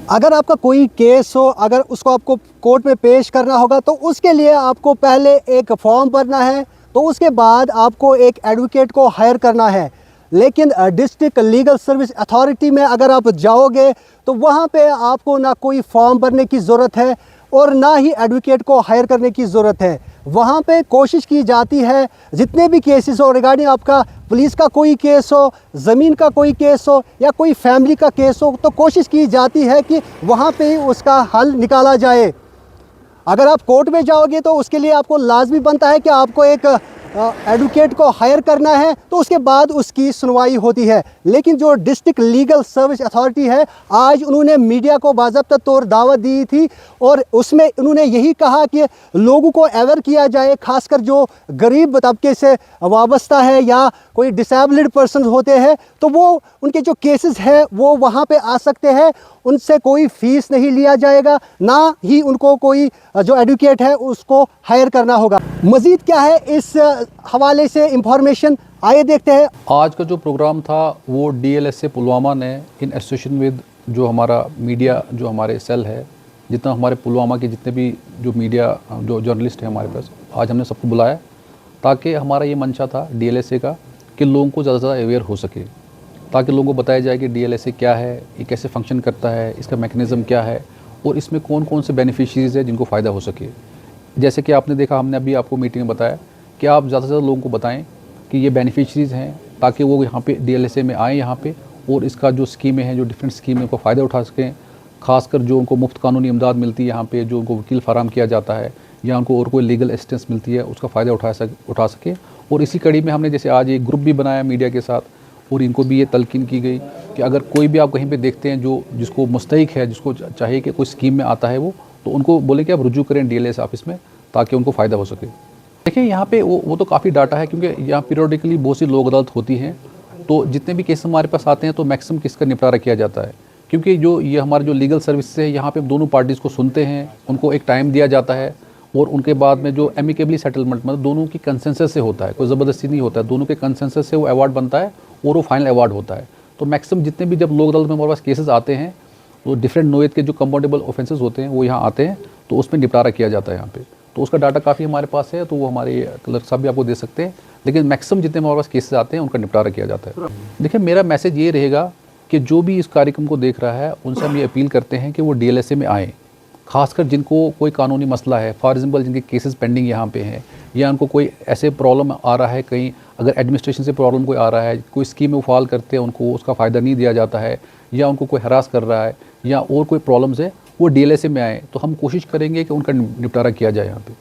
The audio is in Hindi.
अगर आपका कोई केस हो, अगर उसको आपको कोर्ट में पेश करना होगा तो उसके लिए आपको पहले एक फॉर्म भरना है, तो उसके बाद आपको एक एडवोकेट को हायर करना है। लेकिन डिस्ट्रिक्ट लीगल सर्विस अथॉरिटी में अगर आप जाओगे तो वहाँ पे आपको ना कोई फॉर्म भरने की ज़रूरत है और ना ही एडवोकेट को हायर करने की ज़रूरत है। वहाँ पे कोशिश की जाती है जितने भी केसेस हो रिगार्डिंग आपका पुलिस का कोई केस हो, ज़मीन का कोई केस हो या कोई फैमिली का केस हो, तो कोशिश की जाती है कि वहाँ पे ही उसका हल निकाला जाए। अगर आप कोर्ट में जाओगे तो उसके लिए आपको लाजमी बनता है कि आपको एक एडवोकेट को हायर करना है, तो उसके बाद उसकी सुनवाई होती है। लेकिन जो डिस्ट्रिक्ट लीगल सर्विस अथॉरिटी है, आज उन्होंने मीडिया को बाज़ाब्ता तौर दावत दी थी और उसमें उन्होंने यही कहा कि लोगों को अवेयर किया जाए, खासकर जो गरीब तबके से वाबस्ता है या कोई डिसेबल्ड पर्सन होते हैं, तो वो उनके जो केसेस है वो वहाँ पे आ सकते हैं। उनसे कोई फ़ीस नहीं लिया जाएगा, ना ही उनको कोई जो एडवोकेट है उसको हायर करना होगा। मज़ीद क्या है इस हवाले से इंफॉर्मेशन, आइए देखते हैं। आज का जो प्रोग्राम था वो DLSA पुलवामा ने इन एसोसिएशन विद जो हमारा मीडिया जो हमारे सेल है, जितना हमारे पुलवामा के जितने भी जो मीडिया जो जर्नलिस्ट हैं हमारे पास, आज हमने सबको बुलाया ताकि हमारा ये मंशा था DLSA का कि लोगों को ज़्यादा से ज़्यादा अवेयर हो सके, ताकि लोगों को बताया जाए कि DLSA क्या है, ये कैसे फंक्शन करता है, इसका मैकेनिज़्म क्या है और इसमें कौन कौन से बेनिफिशरीज़ है जिनको फ़ायदा हो सके। जैसे कि आपने देखा, हमने अभी आपको मीटिंग में बताया कि आप ज़्यादा से ज़्यादा लोगों को बताएं कि ये बेनिफिशरीज़ हैं, ताकि वो यहाँ पे DLSA में आएँ यहाँ पे और इसका जो स्कीमें हैं, जो डिफरेंट स्कीमें को फ़ायदा उठा सकें। ख़ासकर जो उनको मुफ्त कानूनी इमदाद मिलती है यहाँ पे, जो उनको वकील फराहम किया जाता है या उनको और कोई लीगल असिस्टेंस मिलती है, उसका फ़ायदा उठा सके। और इसी कड़ी में हमने जैसे आज एक ग्रुप भी बनाया मीडिया के साथ और इनको भी ये तलकीन की गई कि अगर कोई भी आप कहीं पे देखते हैं जो जिसको मुस्तहिक है, जिसको चाहिए कि कोई स्कीम में आता है वो, तो उनको बोले कि आप रुजू करें DLSA ऑफिस में ताकि उनको फ़ायदा हो सके। देखिए यहाँ पे वो तो काफ़ी डाटा है, क्योंकि यहाँ पीरियडिकली बहुत सी लोक अदालत होती हैं, तो जितने भी केस हमारे पास आते हैं तो मैक्सिमम केस का निपटारा किया जाता है। क्योंकि जो ये हमारा जो लीगल सर्विस है, यहाँ पे दोनों पार्टीज़ को सुनते हैं, उनको एक टाइम दिया जाता है और उनके बाद में जो एमिकेबली सेटलमेंट, मतलब दोनों की कंसेंसस से होता है, कोई ज़बरदस्ती नहीं होता है, दोनों के कंसेंसस से वो अवार्ड बनता है और वो फाइनल अवार्ड होता है। तो मैक्सिमम जितने भी जब लोक अदालत में हमारे पास केसेस आते हैं, तो डिफरेंट नोयत के जो कंपाउंडेबल ऑफेंसेस होते हैं वो यहाँ आते हैं, तो उसमें निपटारा किया जाता है यहाँ पे। तो उसका डाटा काफ़ी हमारे पास है, तो वो हमारे क्लर्क साहब भी आपको दे सकते हैं। लेकिन मैक्सिमम जितने हमारे पास केसेस आते हैं उनका निपटारा किया जाता है। देखिए, मेरा मैसेज ये रहेगा कि जो भी इस कार्यक्रम को देख रहा है उनसे हम ये अपील करते हैं कि वो DLSA में आएँ, खासकर जिनको कोई कानूनी मसला है, फॉर एग्जाम्पल जिनके केसेस पेंडिंग यहाँ पे हैं, या उनको कोई ऐसे प्रॉब्लम आ रहा है, कहीं अगर एडमिनिस्ट्रेशन से प्रॉब्लम कोई आ रहा है, कोई स्कीम में वो फाल करते हैं, उनको उसका फ़ायदा नहीं दिया जाता है, या उनको कोई हरास कर रहा है या और कोई प्रॉब्लम्स है, वो DLSA में आए, तो हम कोशिश करेंगे कि उनका निपटारा किया जाए यहाँ पे।